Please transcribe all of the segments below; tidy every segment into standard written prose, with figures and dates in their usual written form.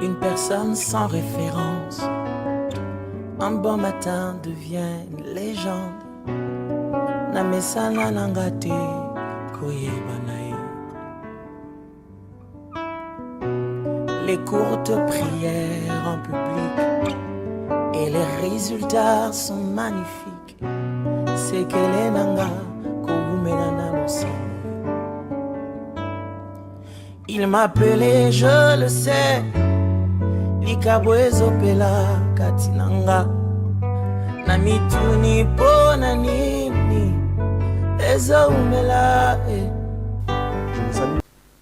Une personne sans référence, un bon matin devient une légende. Namesana nangate koyeba nae. Les courtes prières en public et les résultats sont magnifiques. C'est qu'elle est nanga koumenana aussi. Il m'appelait, je le sais, Likabwezo pela katinanga. Namituni pona nini ezo umela.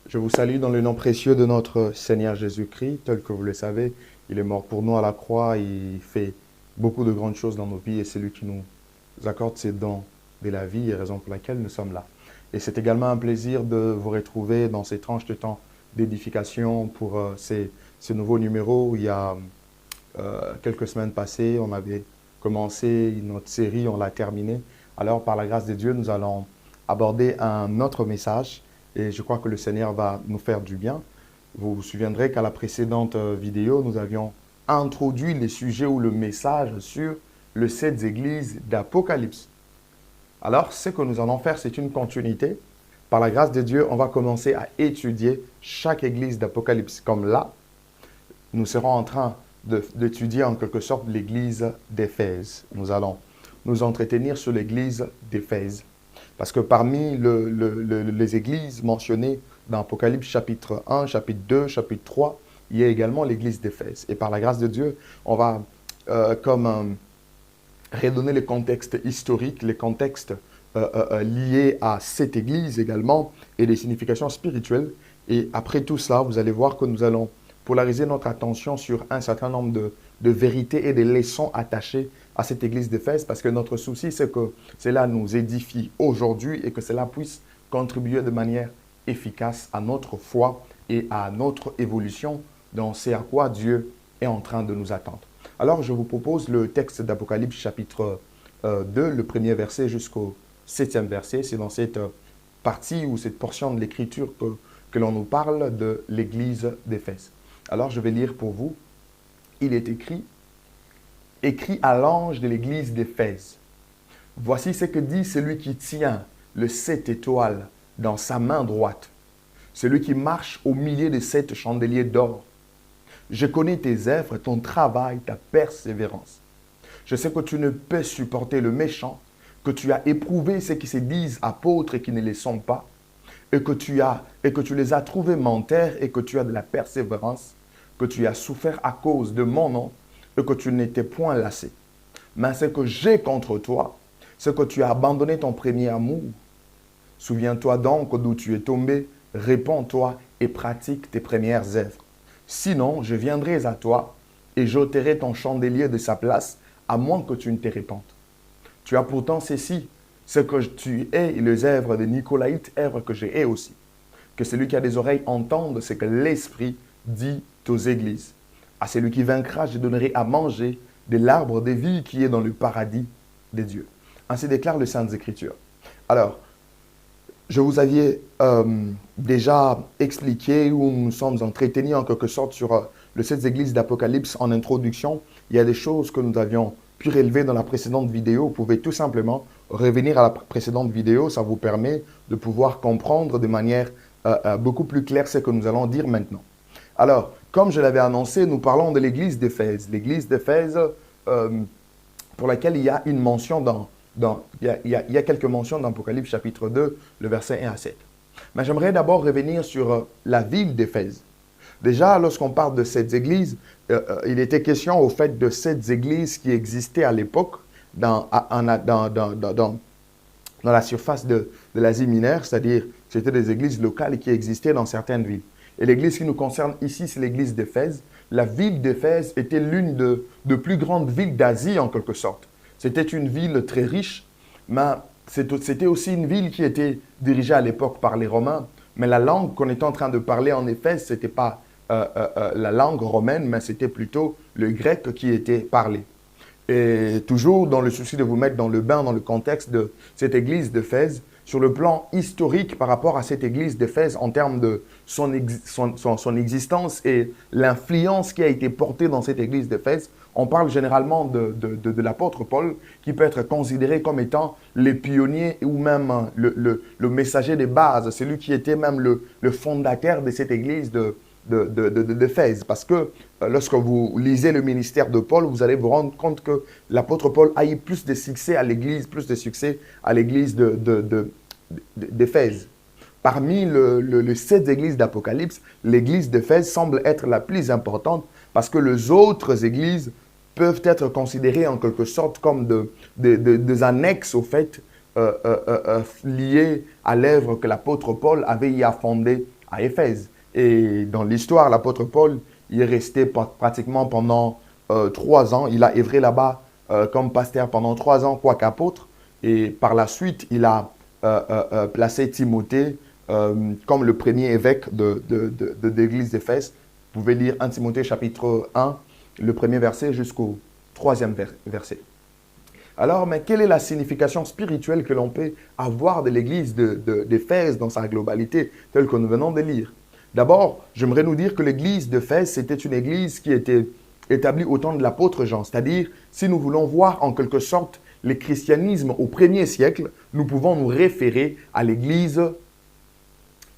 Je vous salue dans le nom précieux de notre Seigneur Jésus-Christ. Tel que vous le savez, il est mort pour nous à la croix. Il fait beaucoup de grandes choses dans nos vies et c'est lui qui nous accorde ses dons de la vie et raison pour laquelle nous sommes là. Et c'est également un plaisir de vous retrouver dans ces tranches de temps d'édification pour ce nouveau numéro. Il y a quelques semaines passées, on avait commencé notre série, on l'a terminée. Alors, par la grâce de Dieu, nous allons aborder un autre message et je crois que le Seigneur va nous faire du bien. Vous vous souviendrez qu'à la précédente vidéo, nous avions introduit les sujets ou le message sur les 7 églises d'Apocalypse. Alors, ce que nous allons faire, c'est une continuité. Par la grâce de Dieu, on va commencer à étudier chaque église d'Apocalypse. Comme là, nous serons en train d'étudier en quelque sorte l'église d'Éphèse. Nous allons nous entretenir sur l'église d'Éphèse. Parce que parmi les églises mentionnées dans Apocalypse chapitre 1, chapitre 2, chapitre 3, il y a également l'église d'Éphèse. Et par la grâce de Dieu, on va redonner le contexte historique, les contextes liés à cette église également et les significations spirituelles. Et après tout cela, vous allez voir que nous allons polariser notre attention sur un certain nombre de vérités et de leçons attachées à cette église d'Éphèse parce que notre souci, c'est que cela nous édifie aujourd'hui et que cela puisse contribuer de manière efficace à notre foi et à notre évolution dans ce à quoi Dieu est en train de nous attendre. Alors, je vous propose le texte d'Apocalypse chapitre 2, le premier verset jusqu'au 7e verset. C'est dans cette partie ou cette portion de l'Écriture que l'on nous parle de l'église d'Éphèse. Alors, je vais lire pour vous. Il est écrit à l'ange de l'église d'Éphèse. Voici ce que dit celui qui tient le 7 étoiles dans sa main droite, celui qui marche au milieu de 7 chandeliers d'or. Je connais tes œuvres, ton travail, ta persévérance. Je sais que tu ne peux supporter le méchant, que tu as éprouvé ceux qui se disent apôtres et qui ne le sont pas, et que tu les as trouvés menteurs et que tu as de la persévérance, que tu as souffert à cause de mon nom et que tu n'étais point lassé. Mais ce que j'ai contre toi, c'est que tu as abandonné ton premier amour. Souviens-toi donc d'où tu es tombé, répands-toi et pratique tes premières œuvres. Sinon, je viendrai à toi et j'ôterai ton chandelier de sa place, à moins que tu ne te répandes. Tu as pourtant ceci, ce que tu es et les œuvres de Nicolaïte, œuvres que j'ai aussi. Que celui qui a des oreilles entende ce que l'Esprit dit aux églises. À celui qui vaincra, je donnerai à manger de l'arbre de vie qui est dans le paradis de Dieu. Ainsi déclare le Saintes Écritures. Alors, je vous avais déjà expliqué où nous sommes entretenus en quelque sorte sur les 7 églises d'Apocalypse en introduction. Il y a des choses que nous avions pu relever dans la précédente vidéo. Vous pouvez tout simplement revenir à la précédente vidéo. Ça vous permet de pouvoir comprendre de manière beaucoup plus claire ce que nous allons dire maintenant. Alors, comme je l'avais annoncé, nous parlons de l'église d'Éphèse. L'église d'Éphèse pour laquelle il y a une mention il y a quelques mentions dans Apocalypse chapitre 2, le verset 1 à 7. Mais j'aimerais d'abord revenir sur la ville d'Éphèse. Déjà, lorsqu'on parle de cette église, il était question au fait de cette église qui existait à l'époque dans la surface de l'Asie mineure, c'est-à-dire que c'était des églises locales qui existaient dans certaines villes. Et l'église qui nous concerne ici, c'est l'église d'Éphèse. La ville d'Éphèse était l'une de plus grandes villes d'Asie en quelque sorte. C'était une ville très riche, mais c'était aussi une ville qui était dirigée à l'époque par les Romains. Mais la langue qu'on était en train de parler en Éphèse, ce n'était pas la langue romaine, mais c'était plutôt le grec qui était parlé. Et toujours dans le souci de vous mettre dans le bain, dans le contexte de cette église d'Éphèse, sur le plan historique par rapport à cette église d'Éphèse en termes de son existence et l'influence qui a été portée dans cette église d'Éphèse. On parle généralement de l'apôtre Paul, qui peut être considéré comme étant le pionnier ou même le messager de base, celui qui était même le fondateur de cette église d'Éphèse. Parce que lorsque vous lisez le ministère de Paul, vous allez vous rendre compte que l'apôtre Paul a eu plus de succès à l'église, d'Éphèse. Parmi les 7 églises d'Apocalypse, l'église d'Éphèse semble être la plus importante parce que les autres églises peuvent être considérées en quelque sorte comme des annexes au fait liées à l'œuvre que l'apôtre Paul avait y à fonder à Éphèse. Et dans l'histoire, l'apôtre Paul il est resté pratiquement pendant 3 ans. Il a œuvré là-bas comme pasteur pendant 3 ans, quoique apôtre. Et par la suite, il a placé Timothée comme le premier évêque de l'église d'Éphèse. Vous pouvez lire 1 Timothée chapitre 1, le premier verset jusqu'au 3e verset. Alors, mais quelle est la signification spirituelle que l'on peut avoir de l'église d'Éphèse dans sa globalité, telle que nous venons de lire? D'abord, j'aimerais nous dire que l'église d'Éphèse, c'était une église qui était établie au temps de l'apôtre Jean. C'est-à-dire, si nous voulons voir en quelque sorte le christianisme au 1er siècle, nous pouvons nous référer à l'église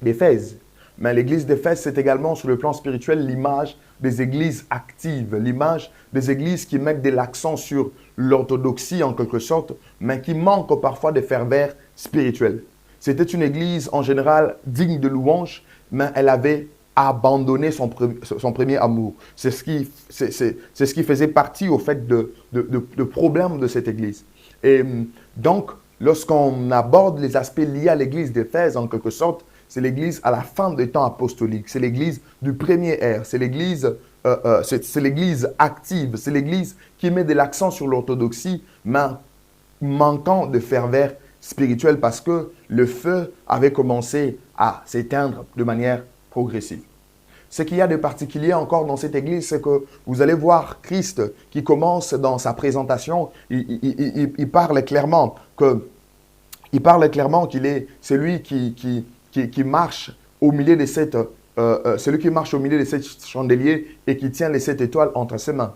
d'Éphèse. Mais l'église d'Éphèse, c'est également sur le plan spirituel l'image des églises actives, l'image des églises qui mettent de l'accent sur l'orthodoxie en quelque sorte, mais qui manquent parfois de ferveur spirituelle. C'était une église en général digne de louange, mais elle avait abandonné son premier amour. C'est ce qui faisait partie au fait de problèmes de cette église. Et donc, lorsqu'on aborde les aspects liés à l'église d'Éphèse en quelque sorte, c'est l'église à la fin des temps apostoliques, c'est l'église du premier ère, c'est l'église active, c'est l'église qui met de l'accent sur l'orthodoxie, mais manquant de ferveur spirituelle parce que le feu avait commencé à s'éteindre de manière progressive. Ce qu'il y a de particulier encore dans cette église, c'est que vous allez voir Christ qui commence dans sa présentation, il parle clairement qu'il est celui qui marche au milieu de celui qui marche au milieu de 7 chandeliers et qui tient les 7 étoiles entre ses mains.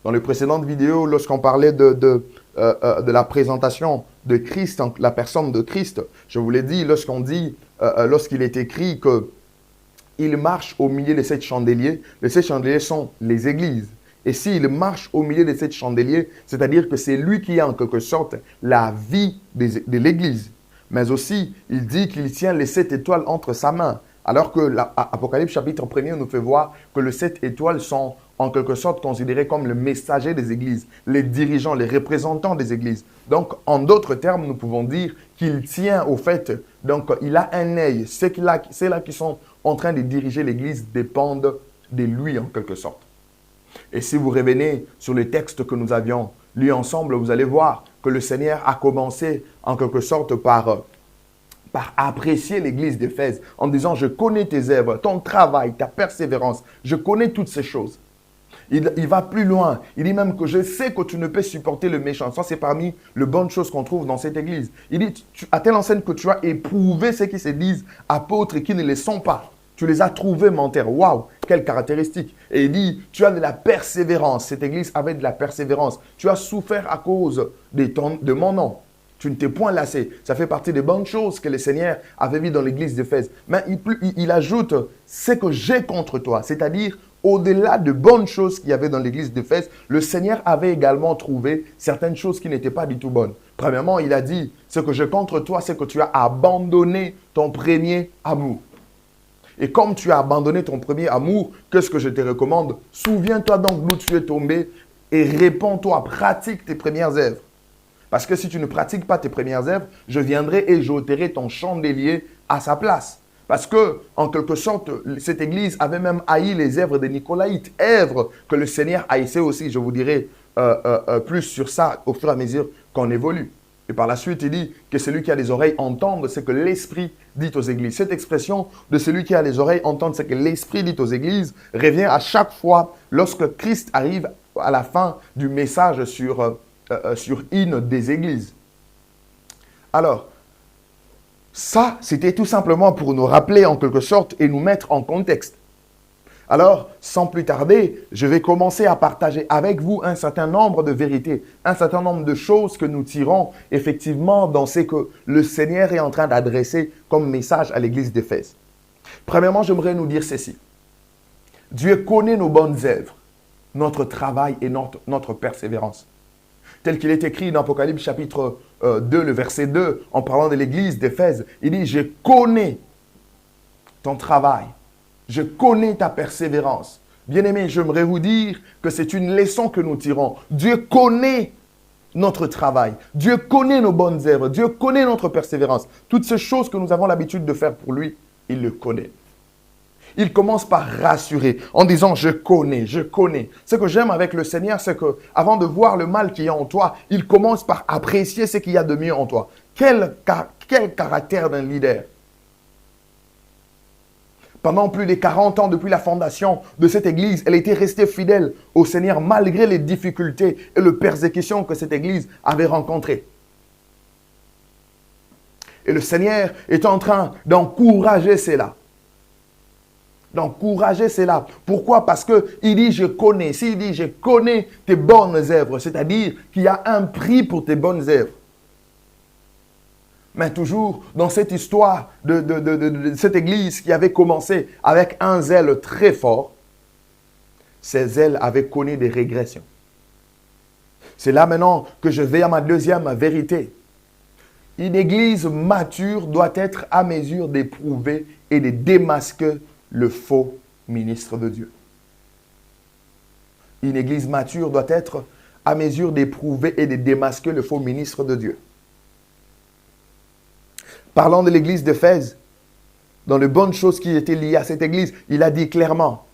Dans les précédentes vidéos, lorsqu'on parlait de la présentation de Christ, la personne de Christ, je vous l'ai dit, lorsqu'il est écrit qu'il marche au milieu de 7 chandeliers, les 7 chandeliers sont les églises. Et s'il marche au milieu de 7 chandeliers, c'est-à-dire que c'est lui qui a en quelque sorte la vie de l'église. Mais aussi, il dit qu'il tient les 7 étoiles entre sa main. Alors que l'Apocalypse chapitre 1er nous fait voir que les 7 étoiles sont en quelque sorte considérés comme le messager des églises, les dirigeants, les représentants des églises. Donc, en d'autres termes, nous pouvons dire qu'il tient au fait, donc il a un œil. Ceux-là qui sont en train de diriger l'église dépendent de lui en quelque sorte. Et si vous revenez sur les textes que nous avions lus ensemble, vous allez voir que le Seigneur a commencé en quelque sorte par apprécier l'église d'Éphèse en disant « Je connais tes œuvres, ton travail, ta persévérance, je connais toutes ces choses. » Il va plus loin. Il dit même que je sais que tu ne peux supporter le méchant. Ça, c'est parmi les bonnes choses qu'on trouve dans cette église. Il dit à telle enseigne que tu as éprouvé ceux qui se disent apôtres et qui ne le sont pas. Tu les as trouvés menteurs. Waouh, quelle caractéristique. Et il dit, tu as de la persévérance. Cette église avait de la persévérance. Tu as souffert à cause de mon nom. Tu ne t'es point lassé. Ça fait partie des bonnes choses que le Seigneur avait vues dans l'église d'Éphèse. Mais il ajoute ce que j'ai contre toi. C'est-à-dire, au-delà de bonnes choses qu'il y avait dans l'église d'Éphèse, le Seigneur avait également trouvé certaines choses qui n'étaient pas du tout bonnes. Premièrement, il a dit, ce que j'ai contre toi, c'est que tu as abandonné ton premier amour. Et comme tu as abandonné ton premier amour, qu'est-ce que je te recommande? Souviens-toi donc d'où tu es tombé et répands-toi, pratique tes premières œuvres. Parce que si tu ne pratiques pas tes premières œuvres, je viendrai et j'ôterai ton chandelier à sa place. Parce que, en quelque sorte, cette église avait même haï les œuvres des Nicolaïtes, œuvres que le Seigneur haïssait aussi. Je vous dirai plus sur ça au fur et à mesure qu'on évolue. Et par la suite, il dit que celui qui a les oreilles entende ce que l'Esprit dit aux églises. Cette expression de celui qui a les oreilles entende ce que l'Esprit dit aux églises revient à chaque fois lorsque Christ arrive à la fin du message sur une des églises. Alors, Ça, c'était tout simplement pour nous rappeler en quelque sorte et nous mettre en contexte. Alors, sans plus tarder, je vais commencer à partager avec vous un certain nombre de vérités, un certain nombre de choses que nous tirons effectivement dans ce que le Seigneur est en train d'adresser comme message à l'église d'Éphèse. Premièrement, j'aimerais nous dire ceci. Dieu connaît nos bonnes œuvres, notre travail et notre persévérance. Tel qu'il est écrit dans Apocalypse chapitre 2, le verset 2, en parlant de l'église d'Éphèse, il dit « Je connais ton travail. Je connais ta persévérance. » Bien-aimés, j'aimerais vous dire que c'est une leçon que nous tirons. Dieu connaît notre travail. Dieu connaît nos bonnes œuvres. Dieu connaît notre persévérance. Toutes ces choses que nous avons l'habitude de faire pour lui, il le connaît. Il commence par rassurer en disant « Je connais, je connais ». Ce que j'aime avec le Seigneur, c'est que avant de voir le mal qu'il y a en toi, il commence par apprécier ce qu'il y a de mieux en toi. Quel caractère d'un leader. Pendant plus de 40 ans, depuis la fondation de cette église, elle était restée fidèle au Seigneur malgré les difficultés et les persécutions que cette église avait rencontrées. Et le Seigneur est en train d'encourager cela. D'encourager cela. Pourquoi? Parce qu'il dit « je connais ». S'il dit « je connais tes bonnes œuvres », c'est-à-dire qu'il y a un prix pour tes bonnes œuvres. Mais toujours dans cette histoire de cette église qui avait commencé avec un zèle très fort, ces zèles avaient connu des régressions. C'est là maintenant que je vais à ma deuxième vérité. Une église mature doit être à mesure d'éprouver et de démasquer le faux ministre de Dieu. Une église mature doit être à mesure d'éprouver et de démasquer le faux ministre de Dieu. Parlant de l'église d'Éphèse, dans les bonnes choses qui étaient liées à cette église, il a dit clairement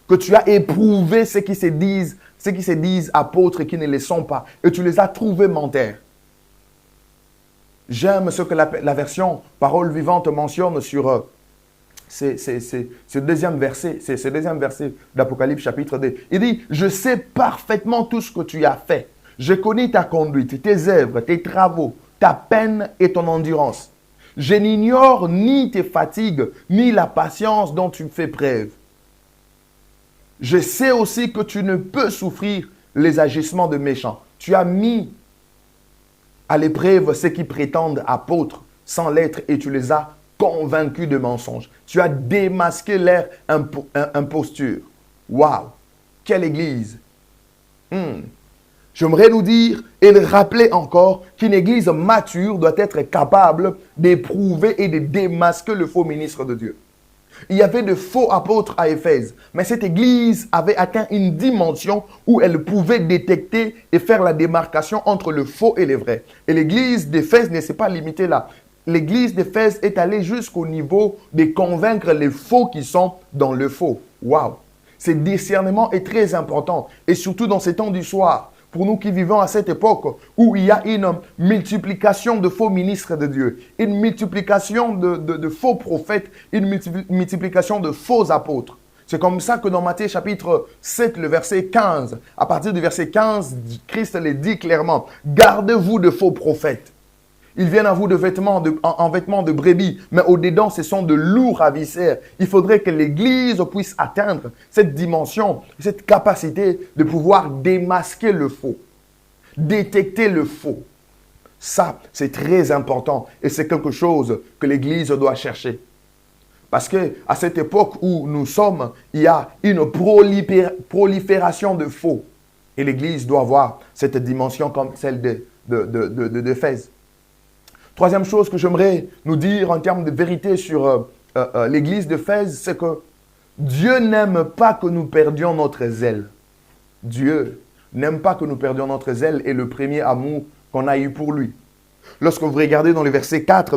que tu as éprouvé ceux qui se disent apôtres et qui ne le sont pas, et tu les as trouvés menteurs. J'aime ce que la version Parole vivante mentionne sur ce deuxième verset d'Apocalypse chapitre 2. Il dit, je sais parfaitement tout ce que tu as fait. Je connais ta conduite, tes œuvres, tes travaux, ta peine et ton endurance. Je n'ignore ni tes fatigues, ni la patience dont tu fais preuve. Je sais aussi que tu ne peux souffrir les agissements de méchants. Tu as mis à l'épreuve ceux qui prétendent apôtres sans l'être et tu les as convaincus de mensonges. Tu as démasqué leur imposture. Waouh! Quelle église! J'aimerais nous dire et le rappeler encore qu'une église mature doit être capable d'éprouver et de démasquer le faux ministre de Dieu. Il y avait de faux apôtres à Éphèse, mais cette église avait atteint une dimension où elle pouvait détecter et faire la démarcation entre le faux et le vrai. Et l'église d'Éphèse ne s'est pas limitée là. L'église d'Éphèse est allée jusqu'au niveau de convaincre les faux qui sont dans le faux. Waouh! Ce discernement est très important, et surtout dans ces temps du soir. Pour nous qui vivons à cette époque où il y a une multiplication de faux ministres de Dieu, une multiplication de faux prophètes, une multiplication de faux apôtres. C'est comme ça que dans Matthieu chapitre 7, le verset 15, à partir du verset 15, Christ le dit clairement, « Gardez-vous de faux prophètes. Ils viennent à vous en vêtements de brebis, mais au-dedans, ce sont de loups ravisseurs. » Il faudrait que l'Église puisse atteindre cette dimension, cette capacité de pouvoir démasquer le faux, détecter le faux. Ça, c'est très important et c'est quelque chose que l'Église doit chercher. Parce qu'à cette époque où nous sommes, il y a une prolifération de faux. Et l'Église doit avoir cette dimension comme celle d'Éphèse. Troisième chose que j'aimerais nous dire en termes de vérité sur l'église d'Éphèse, c'est que Dieu n'aime pas que nous perdions notre zèle. Dieu n'aime pas que nous perdions notre zèle et le premier amour qu'on a eu pour lui. Lorsque vous regardez dans le verset 4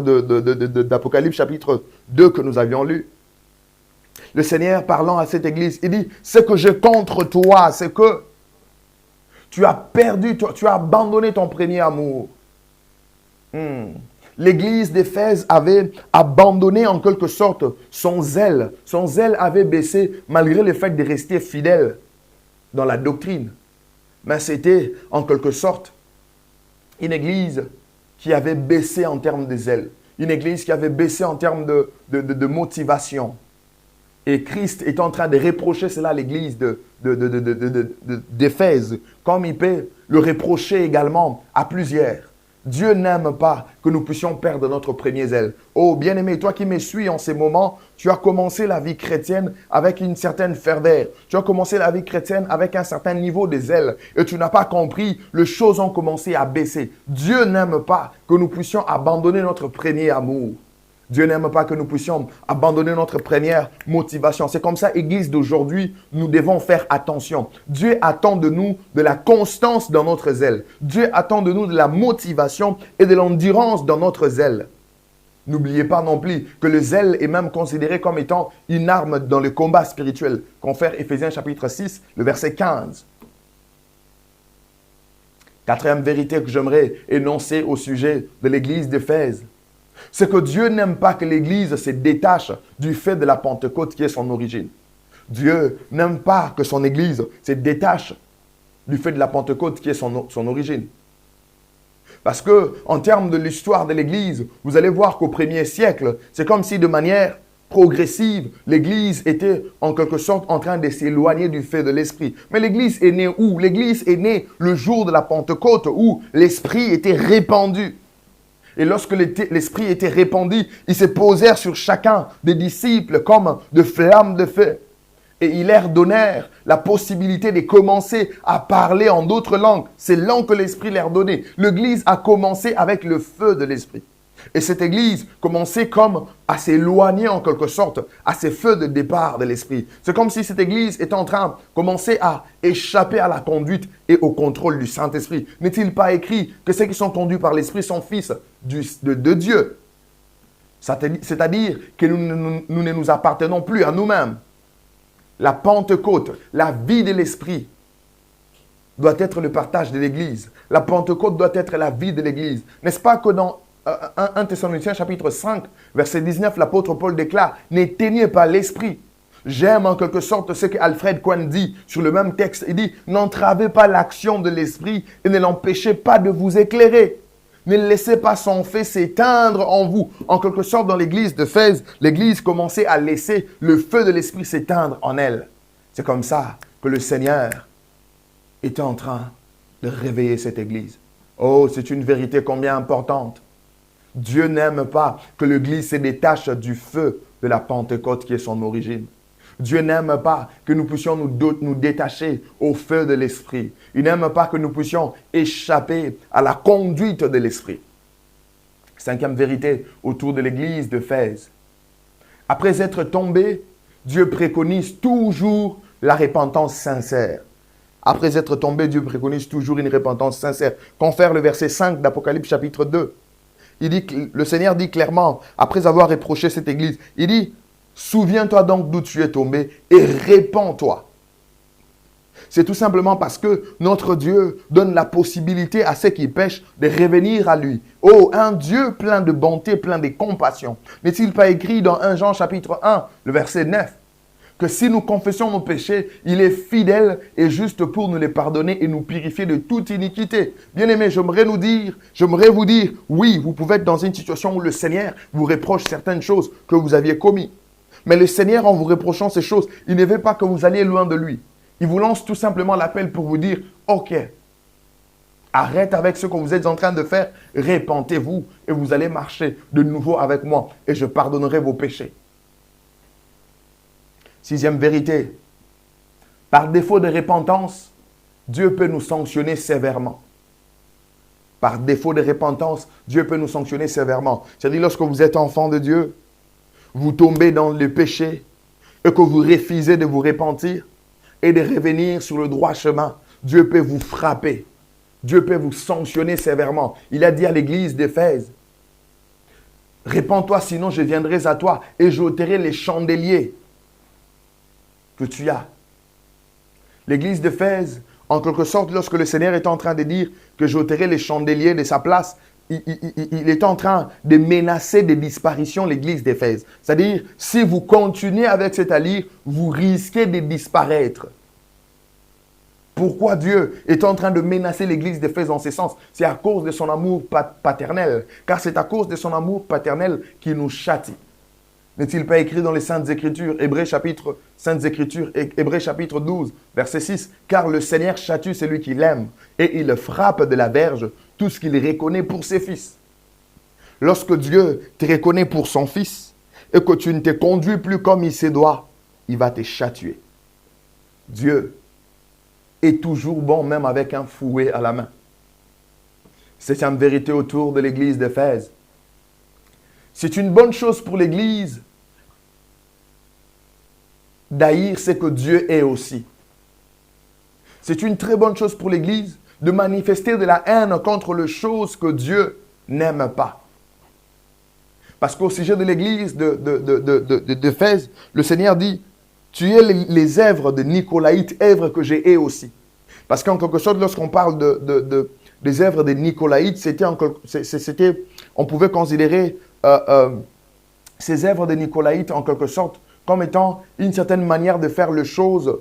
d'Apocalypse chapitre 2 que nous avions lu, le Seigneur parlant à cette église, il dit, ce que j'ai contre toi, c'est que tu as perdu, tu as abandonné ton premier amour. L'église d'Éphèse avait abandonné en quelque sorte son zèle. Son zèle avait baissé malgré le fait de rester fidèle dans la doctrine. Mais c'était en quelque sorte une église qui avait baissé en termes de zèle. une église qui avait baissé en termes de motivation. Et Christ est en train de reprocher cela à l'église d'Éphèse, comme il peut le reprocher également à plusieurs. Dieu n'aime pas que nous puissions perdre notre premier zèle. Oh, bien-aimé, toi qui me suis en ces moments, tu as commencé la vie chrétienne avec une certaine ferveur. Tu as commencé la vie chrétienne avec un certain niveau de zèle. Et tu n'as pas compris, les choses ont commencé à baisser. Dieu n'aime pas que nous puissions abandonner notre premier amour. Dieu n'aime pas que nous puissions abandonner notre première motivation. C'est comme ça, Église d'aujourd'hui, nous devons faire attention. Dieu attend de nous de la constance dans notre zèle. Dieu attend de nous de la motivation et de l'endurance dans notre zèle. N'oubliez pas non plus que le zèle est même considéré comme étant une arme dans le combat spirituel. Confère Éphésiens chapitre 6, le verset 15. Quatrième vérité que j'aimerais énoncer au sujet de l'église d'Éphèse, c'est que Dieu n'aime pas que l'Église se détache du fait de la Pentecôte qui est son origine. Dieu n'aime pas que son Église se détache du fait de la Pentecôte qui est son origine. Parce que, en termes de l'histoire de l'Église, vous allez voir qu'au 1er siècle, c'est comme si de manière progressive, l'Église était en quelque sorte en train de s'éloigner du fait de l'Esprit. Mais l'Église est née où? L'Église est née le jour de la Pentecôte où l'Esprit était répandu. Et lorsque l'Esprit était répandu, ils se posèrent sur chacun des disciples comme de flammes de feu. Et ils leur donnèrent la possibilité de commencer à parler en d'autres langues. C'est langues que l'Esprit leur donnait. L'Église a commencé avec le feu de l'Esprit. Et cette Église commençait comme à s'éloigner en quelque sorte à ces feux de départ de l'Esprit. C'est comme si cette Église était en train de commencer à échapper à la conduite et au contrôle du Saint-Esprit. N'est-il pas écrit que ceux qui sont conduits par l'Esprit sont fils de Dieu? C'est-à-dire que nous ne nous appartenons plus à nous-mêmes. La Pentecôte, la vie de l'Esprit doit être le partage de l'Église. La Pentecôte doit être la vie de l'Église. N'est-ce pas que dans 1 Thessaloniciens chapitre 5, verset 19, l'apôtre Paul déclare « N'éteignez pas l'esprit ». J'aime en quelque sorte ce qu'Alfred Cohen dit sur le même texte. Il dit « N'entravez pas l'action de l'esprit et ne l'empêchez pas de vous éclairer. Ne laissez pas son feu s'éteindre en vous. » En quelque sorte, dans l'église d'Éphèse, l'église commençait à laisser le feu de l'esprit s'éteindre en elle. C'est comme ça que le Seigneur était en train de réveiller cette église. Oh, c'est une vérité combien importante. Dieu n'aime pas que l'Église se détache du feu de la Pentecôte qui est son origine. Dieu n'aime pas que nous puissions nous détacher au feu de l'Esprit. Il n'aime pas que nous puissions échapper à la conduite de l'Esprit. Cinquième vérité autour de l'Église d'Éphèse. Après être tombé, Dieu préconise toujours la repentance sincère. Après être tombé, Dieu préconise toujours une repentance sincère. Confère le verset 5 d'Apocalypse chapitre 2. Le Seigneur dit clairement, après avoir reproché cette église, il dit, souviens-toi donc d'où tu es tombé et répands-toi. C'est tout simplement parce que notre Dieu donne la possibilité à ceux qui pêchent de revenir à lui. Oh, un Dieu plein de bonté, plein de compassion. N'est-il pas écrit dans 1 Jean chapitre 1, le verset 9, que si nous confessons nos péchés, il est fidèle et juste pour nous les pardonner et nous purifier de toute iniquité. Bien-aimés, j'aimerais vous dire, oui, vous pouvez être dans une situation où le Seigneur vous reproche certaines choses que vous aviez commises. Mais le Seigneur, en vous reprochant ces choses, il ne veut pas que vous alliez loin de lui. Il vous lance tout simplement l'appel pour vous dire, ok, arrête avec ce que vous êtes en train de faire, repentez-vous et vous allez marcher de nouveau avec moi et je pardonnerai vos péchés. Sixième vérité, par défaut de repentance, Dieu peut nous sanctionner sévèrement. Par défaut de repentance, Dieu peut nous sanctionner sévèrement. C'est-à-dire lorsque vous êtes enfant de Dieu, vous tombez dans le péché et que vous refusez de vous repentir et de revenir sur le droit chemin, Dieu peut vous frapper. Dieu peut vous sanctionner sévèrement. Il a dit à l'église d'Éphèse, « Répands-toi, sinon je viendrai à toi et j'ôterai les chandeliers que tu as. » L'église d'Éphèse, en quelque sorte, lorsque le Seigneur est en train de dire que j'ôterai les chandeliers de sa place, il est en train de menacer de disparition l'église d'Éphèse. C'est-à-dire, si vous continuez avec cette allure, vous risquez de disparaître. Pourquoi Dieu est en train de menacer l'église d'Éphèse dans ce sens? C'est à cause de son amour paternel. Car c'est à cause de son amour paternel qu'il nous châtie. N'est-il pas écrit dans les Saintes Écritures, Hébreux chapitre 12, verset 6, « Car le Seigneur châtie celui qui l'aime, et il frappe de la verge tout ce qu'il reconnaît pour ses fils. » Lorsque Dieu te reconnaît pour son fils, et que tu ne te conduis plus comme il se doit, il va te châtier. Dieu est toujours bon, même avec un fouet à la main. C'est une vérité autour de l'église d'Éphèse. C'est une bonne chose pour l'église d'haïr ce que Dieu est aussi. C'est une très bonne chose pour l'église de manifester de la haine contre les choses que Dieu n'aime pas. Parce qu'au sujet de l'église d'Éphèse, le Seigneur dit, tu es les œuvres de Nicolaïtes, œuvres que j'ai et aussi. Parce qu'en quelque sorte, lorsqu'on parle des œuvres de Nicolaïtes, on pouvait considérer ces œuvres de Nicolaïtes en quelque sorte comme étant une certaine manière de faire les choses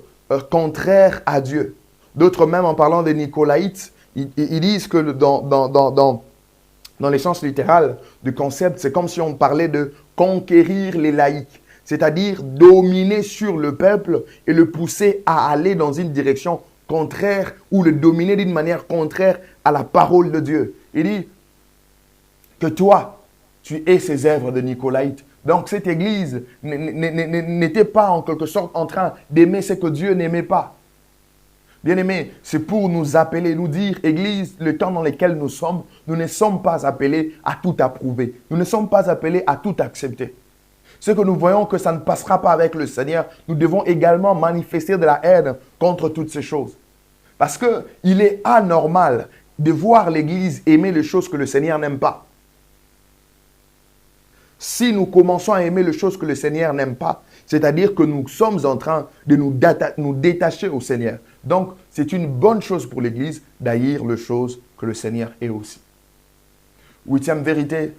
contraires à Dieu. D'autres même, en parlant des Nicolaïtes, ils disent que dans les sens littéral du concept, c'est comme si on parlait de conquérir les laïcs, c'est-à-dire dominer sur le peuple et le pousser à aller dans une direction contraire ou le dominer d'une manière contraire à la parole de Dieu. Il dit que toi, tu es ces œuvres de Nicolaïte. Donc cette église n'était pas en quelque sorte en train d'aimer ce que Dieu n'aimait pas. Bien-aimés, c'est pour nous appeler, nous dire, Église, le temps dans lequel nous sommes, nous ne sommes pas appelés à tout approuver. Nous ne sommes pas appelés à tout accepter. Ce que nous voyons que ça ne passera pas avec le Seigneur, nous devons également manifester de la haine contre toutes ces choses. Parce qu'il est anormal de voir l'Église aimer les choses que le Seigneur n'aime pas. Si nous commençons à aimer les choses que le Seigneur n'aime pas, c'est-à-dire que nous sommes en train de nous détacher au Seigneur. Donc, c'est une bonne chose pour l'Église d'haïr les choses que le Seigneur est aussi. Huitième vérité,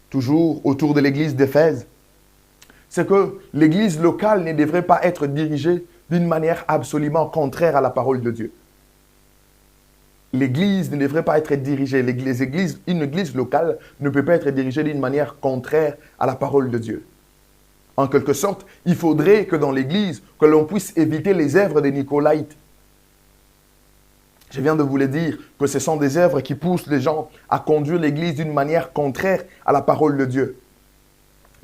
toujours autour de l'Église d'Éphèse, c'est que l'Église locale ne devrait pas être dirigée d'une manière absolument contraire à la parole de Dieu. L'Église ne devrait pas être dirigée, une église locale ne peut pas être dirigée d'une manière contraire à la parole de Dieu. En quelque sorte, il faudrait que dans l'Église, que l'on puisse éviter les œuvres des Nicolaïtes. Je viens de vous le dire, que ce sont des œuvres qui poussent les gens à conduire l'Église d'une manière contraire à la parole de Dieu.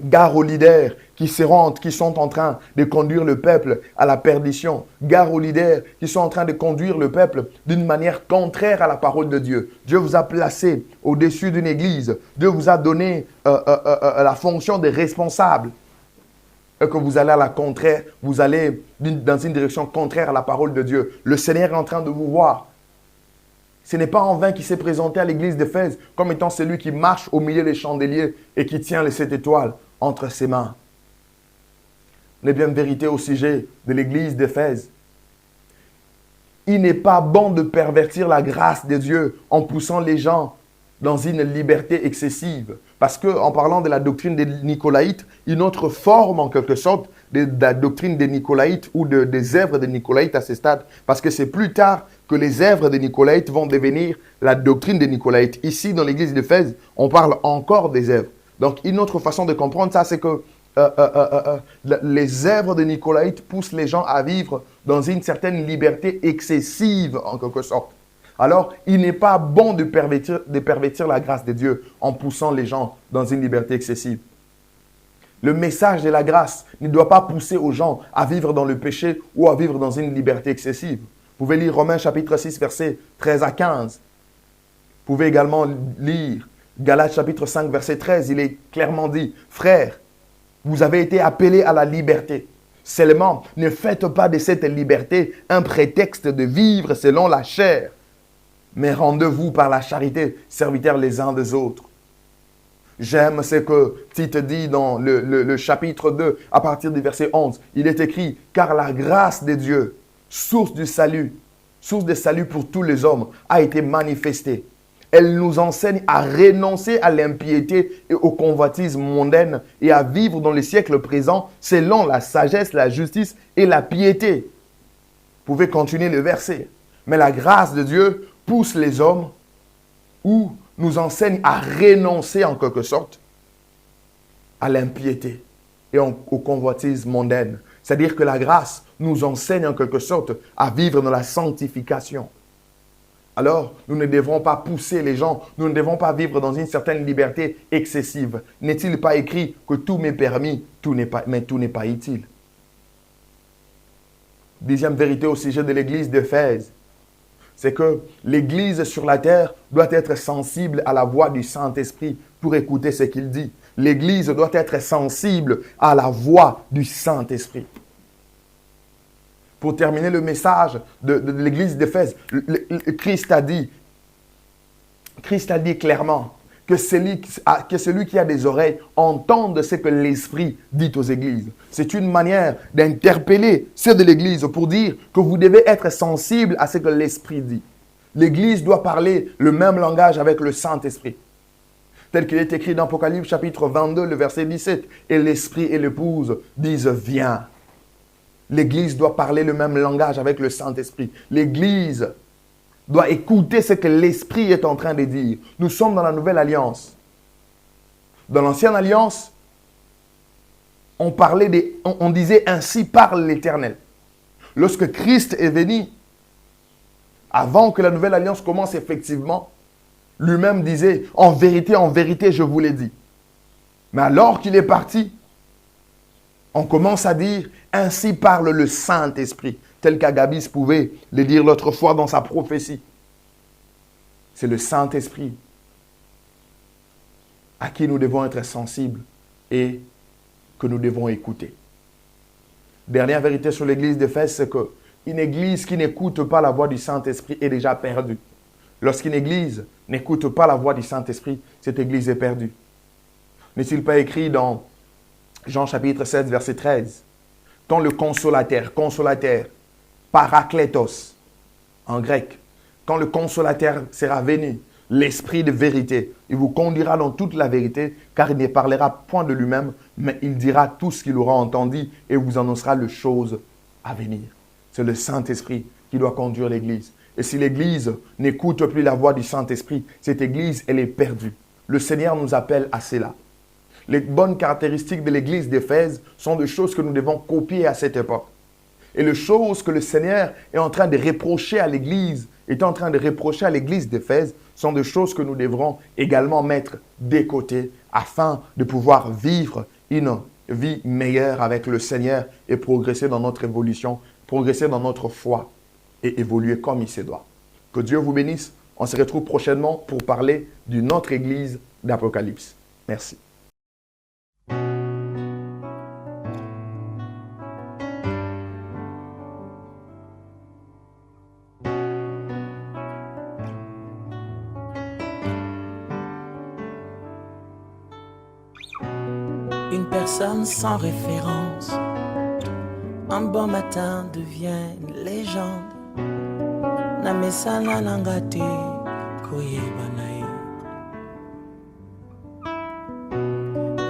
Gare aux leaders qui sont en train de conduire le peuple à la perdition. Gare aux leaders qui sont en train de conduire le peuple d'une manière contraire à la parole de Dieu. Dieu vous a placé au-dessus d'une église. Dieu vous a donné la fonction de responsable. Et que vous allez à la contraire, vous allez dans une direction contraire à la parole de Dieu. Le Seigneur est en train de vous voir. Ce n'est pas en vain qu'il s'est présenté à l'église d'Éphèse comme étant celui qui marche au milieu des chandeliers et qui tient les 7 étoiles entre ses mains. Les bien vérités au sujet de l'église d'Éphèse. Il n'est pas bon de pervertir la grâce de Dieu en poussant les gens dans une liberté excessive. Parce qu'en parlant de la doctrine des Nicolaïtes, une autre forme en quelque sorte de la doctrine des Nicolaïtes ou des œuvres des Nicolaïtes à ce stade, parce que c'est plus tard que les œuvres des Nicolaïtes vont devenir la doctrine des Nicolaïtes. Ici, dans l'église d'Éphèse, on parle encore des œuvres. Donc, une autre façon de comprendre ça, c'est que les œuvres de Nicolaïtes poussent les gens à vivre dans une certaine liberté excessive, en quelque sorte. Alors, il n'est pas bon de pervertir la grâce de Dieu en poussant les gens dans une liberté excessive. Le message de la grâce ne doit pas pousser aux gens à vivre dans le péché ou à vivre dans une liberté excessive. Vous pouvez lire Romains chapitre 6, versets 13 à 15. Vous pouvez également lire Galates chapitre 5, verset 13. Il est clairement dit, « Frères, vous avez été appelés à la liberté. Seulement, ne faites pas de cette liberté un prétexte de vivre selon la chair, mais rendez-vous par la charité, serviteurs les uns des autres. » J'aime ce que Tite dit dans le chapitre 2, à partir du verset 11. Il est écrit, « Car la grâce de Dieu, source de salut pour tous les hommes, a été manifestée. Elle nous enseigne à renoncer à l'impiété et au convoitisme mondaine et à vivre dans les siècles présents selon la sagesse, la justice et la piété. » Vous pouvez continuer le verset. Mais la grâce de Dieu pousse les hommes ou nous enseigne à renoncer en quelque sorte à l'impiété et aux convoitises mondaines. C'est-à-dire que la grâce nous enseigne en quelque sorte à vivre dans la sanctification. Alors, nous ne devrons pas pousser les gens, nous ne devons pas vivre dans une certaine liberté excessive. N'est-il pas écrit que tout m'est permis, mais tout n'est pas utile? Deuxième vérité au sujet de l'église d'Éphèse, c'est que l'église sur la terre doit être sensible à la voix du Saint-Esprit pour écouter ce qu'il dit. L'église doit être sensible à la voix du Saint-Esprit. Pour terminer le message de l'église d'Éphèse, Christ a dit clairement que celui qui a des oreilles entende ce que l'Esprit dit aux églises. C'est une manière d'interpeller ceux de l'église pour dire que vous devez être sensible à ce que l'Esprit dit. L'église doit parler le même langage avec le Saint-Esprit. Tel qu'il est écrit dans Apocalypse chapitre 22, le verset 17. Et l'Esprit et l'épouse disent « Viens ». L'église doit parler le même langage avec le Saint-Esprit. L'église doit écouter ce que l'Esprit est en train de dire. Nous sommes dans la nouvelle alliance. Dans l'ancienne alliance, on disait « Ainsi parle l'Éternel ». Lorsque Christ est venu, avant que la nouvelle alliance commence effectivement, lui-même disait « En vérité, je vous l'ai dit ». Mais alors qu'il est parti, on commence à dire « Ainsi parle le Saint-Esprit », tel qu'Agabis pouvait le dire l'autre fois dans sa prophétie. C'est le Saint-Esprit à qui nous devons être sensibles et que nous devons écouter. Dernière vérité sur l'église d'Éphèse, c'est qu'une église qui n'écoute pas la voix du Saint-Esprit est déjà perdue. Lorsqu'une église n'écoute pas la voix du Saint-Esprit, cette église est perdue. N'est-il pas écrit dans Jean chapitre 7, verset 13, « Quand le consolateur, parakletos, en grec, quand le consolateur sera venu, l'Esprit de vérité, il vous conduira dans toute la vérité, car il ne parlera point de lui-même, mais il dira tout ce qu'il aura entendu et vous annoncera les choses à venir. » C'est le Saint-Esprit qui doit conduire l'église. Et si l'église n'écoute plus la voix du Saint-Esprit, cette église, elle est perdue. Le Seigneur nous appelle à cela. Les bonnes caractéristiques de l'église d'Éphèse sont des choses que nous devons copier à cette époque. Et les choses que le Seigneur est en train de reprocher à l'église, d'Éphèse, sont des choses que nous devrons également mettre de côté afin de pouvoir vivre une vie meilleure avec le Seigneur et progresser dans notre évolution, progresser dans notre foi et évoluer comme il se doit. Que Dieu vous bénisse. On se retrouve prochainement pour parler d'une autre église d'Apocalypse. Merci. Une personne sans référence, un bon matin devient une légende. Namesana nangate koyebanae.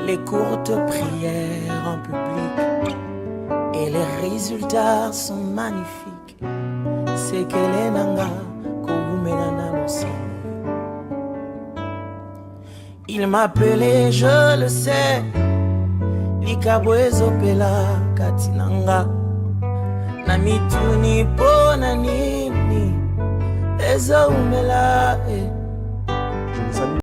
Les courtes prières en public et les résultats sont magnifiques. C'est que les nanga kogumenana losi. Il m'appelait, je le sais. Likabwezo pela katinanga na mituni pona nini ezo umela